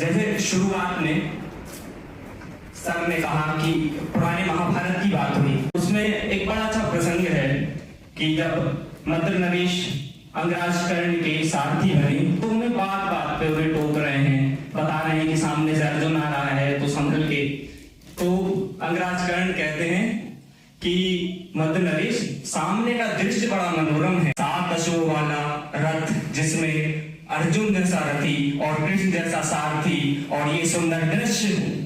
जैसे शुरुआत में सर ने कहा कि पुराने महाभारत की बात हुई, उसमें एक बड़ा अच्छा प्रसंग है कि जब मद्र नरेश अंगराज कर्ण के सारथी बने तो उन्हें बात बात पे उन्हें टोक रहे हैं, बता रहे हैं कि सामने से अर्जुन आ रहा है तो संभल के। तो अंगराज कर्ण कहते हैं कि मद्र नरेश सामने का दृश्य बड़ा मनोरम है, 7 अश्वों वाला रथ जिसमें अर्जुन जैसा रथी और कृष्ण जैसा सारथी, और ये सुंदर दृश्य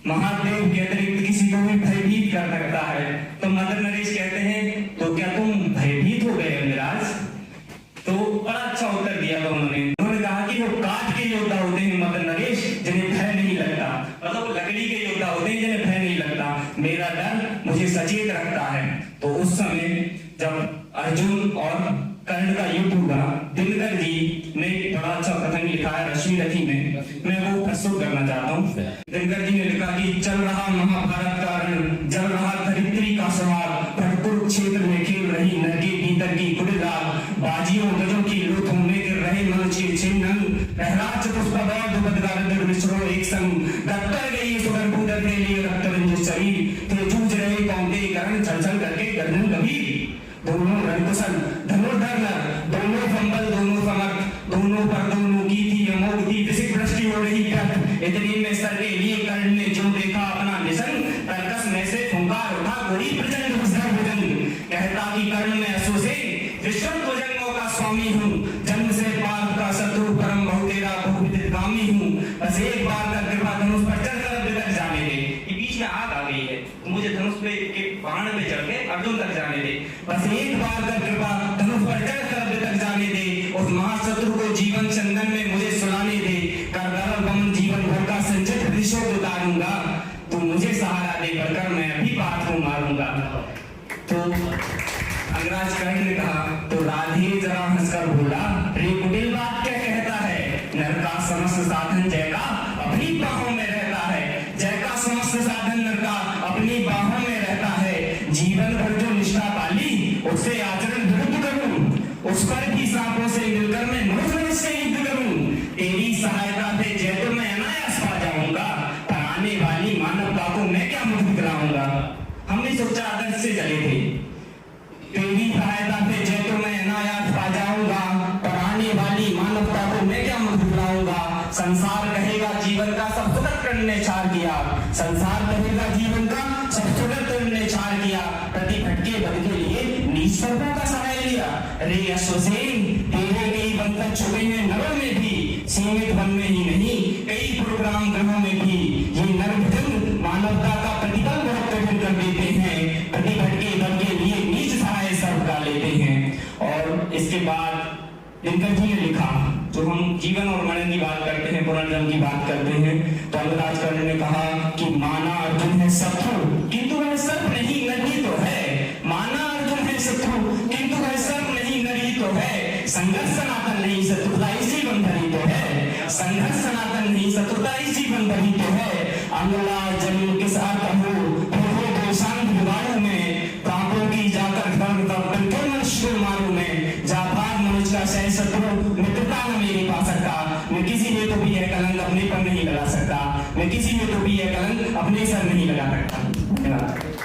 महादेव के अतिरिक्त किसी को भी भयभीत कर सकता है। तो मद्र नरेश कहते हैं तो क्या तुम भयभीत हो गए अंगराज? तो बड़ा अच्छा उत्तर दिया था उन्होंने कहा कि वो काठ के योद्धा होते हैं मद्र नरेश जिन्हें भय नहीं लगता, मतलब लकड़ी के योद्धा होते हैं जिन्हें भय नहीं लगता, मेरा डर मुझे सचेत रखता है। तो उस समय जब अर्जुन और कर्ण का युद्ध हुआ, दिनकर जी ने बड़ा अच्छा प्रसंग लिखा है रश्मि रथी में, मैं वो प्रस्तुत करना चाहता हूँ। दिनकर जी ने लिखा कि चल रहा महाभारत का रण, जल रहा धरित्री का सवार, कुरुक्षेत्र में खेल रही नदी भीतर की कुड़िलाल, बाजियों गजों की लूटों में गिर रहे मनुष्य छिन्नन, प्रहलाद चतुष्पद दुपदगार मिश्रो एक संग, डॉक्टर गई सुगर बूदर के लिए रक्तरंजित शरीर, थे जूझ रहे कौंते करण छल छल करके गर्दन गंभीर, दोनों रणकुशल धनुर्धर दोनों फंबल दोनों समर्थ, दोनों पर दोनों की थी अमोघ थी विसिक दृष्टि हो रही कट, इतने में सर के लिए कर्ण ने जो देखा अपना निशन, तर्कस में से फुंकार उठा कोई प्रचंड भुजन, कहता कि कर्ण में अश्व से विश्व जन्मों का स्वामी हूँ, जन्म से पाप का शत्रु परम बहु तेरा बहुविदित गामी हूँ, बस एक बार का कृपा धनुष पर चढ़कर तक जाने दे। ये बीच में आग आ गई है तो मुझे धनुष पे के बाण पे चढ़ के अर्जुन तक जाने दे, बस एक बार का कृपा धनुष पर चढ़कर तक जाने दे, उस महाशत्रु को जीवन चंदन में मुझे सुलाने दे, कर गमन जीवन भर का संचित ऋषभ उतारूंगा, तू मुझे सहारा दे कर मैं अभी बात को मारूंगा। तो अंगराज कर्ण ने कहा तो राधे जरा हंसकर बोला, रे कुटिल बात क्या कहता है, नर का समस्त साधन जय का अपनी बाहों में रहता है, जय का समस्त साधन नर का अपनी बाहों में रहता है, जीवन भर जो निष्ठा पाली उससे आचरण विरुद्ध करूं, उस पर भी सांपों से मिलकर मैं मनुष्य से युद्ध करूं, तेरी सहायता से जय तो मैं अनायास पा जाऊंगा, पर आने वाली मानवता को मैं क्या मुझ दिलाऊंगा। हमने सोचा आदर्श से चले थे, तेरी सहायता से जय तो मैं अनायास पा जाऊंगा, पर आने वाली मानवता को मैं क्या मुझ दिलाऊंगा, संसार कहेगा जीवन का सब सुलट करने छाड़ किया, संसार कहेगा जीवन का सब सुलट करने छाड़ किया, प्रति भटके बल के लिए नीच सर्पों का सहाय लिया, रे अश्वसेन तेरे कई बंधन छुपे हैं नरों में भी, सीमित वन में ही नहीं कई प्रोग्राम ग्रहों में भी, ये नरभजन मानवता का प्रतिबल बहुत कठिन कर देते हैं, प्रति भटके बल के लिए नीच सहाय सर्व का लेते हैं। और इसके बाद दिनकर जी ने लिखा, जो हम जीवन और मरण की बात करते हैं, पुनर्जन्म की बात करते हैं, तो अंगराज कर्ण ने कहा कि माना अर्जुन है शत्रु किंतु वह सर्प नहीं नर ही तो है, माना अर्जुन है शत्रु किंतु वह सर्प नहीं नर ही तो है, संघर्ष सनातन नहीं शत्रुता इसी बंधन ही तो है, संघर्ष सनातन नहीं शत्रुता इसी बंधन ही तो है, अंगला जमीन किस अर्थ हो शांत विवादों में, पापों की जाकर बिल्कुल मनुष्य मारू में, जापान मनुष्य का सह शत्रु मित्रता न मेरी पा सकता, मैं किसी ने तो भी यह कलंक अपने पर नहीं लगा सकता, मैं किसी ने तो भी यह कलंक अपने सर नहीं लगा सकता।